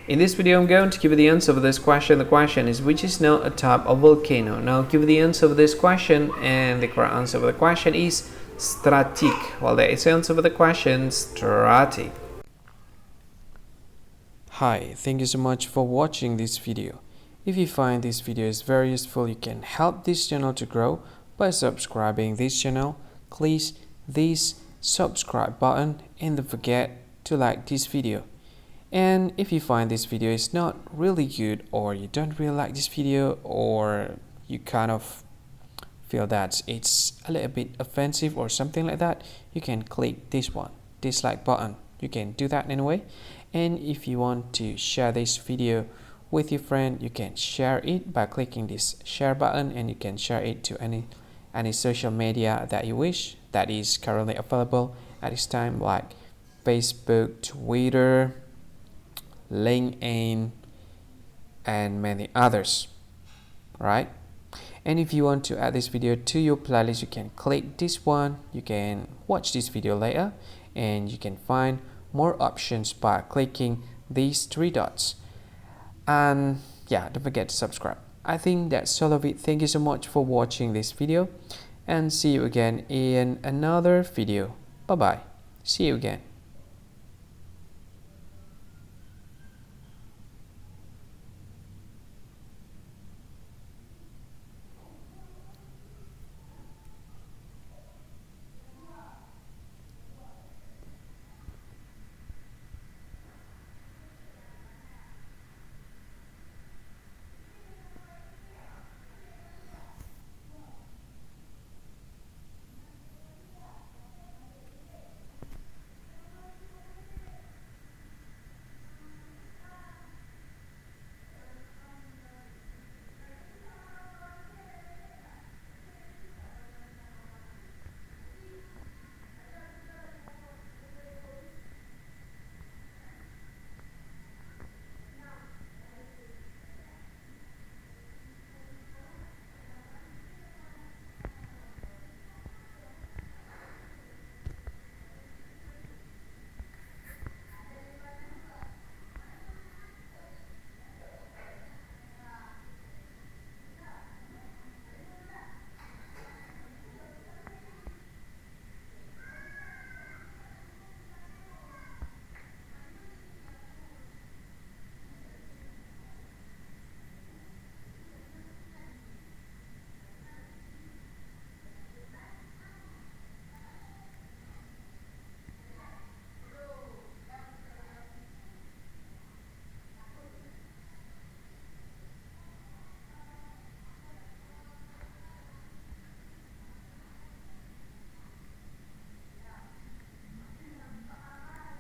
In this video, I'm going to give you the answer of this question. The question is, which is not a type of volcano? Now, I'll give you the answer of this question, and the correct answer of the question is stratic. Well, there is the answer of the question, stratic. Hi, thank you so much for watching this video. If you find this video is very useful, you can help this channel to grow by subscribing this channel. Please this subscribe button and don't forget to like this video. And if you find this video is not really good, or you don't really like this video, or you kind of feel that it's a little bit offensive or something like that, you can click this one, dislike button. You can do that anyway. And if you want to share this video with your friend, you can share it by clicking this share button, and you can share it to any social media that you wish that is currently available at this time, like Facebook, Twitter, LinkedIn, and many others, right? And if you want to add this video to your playlist, you can click this one. You can watch this video later, and you can find more options by clicking these three dots. And yeah, don't forget to subscribe. I think that's all of it. Thank you so much for watching this video, and see you again in another video. Bye bye. See you again.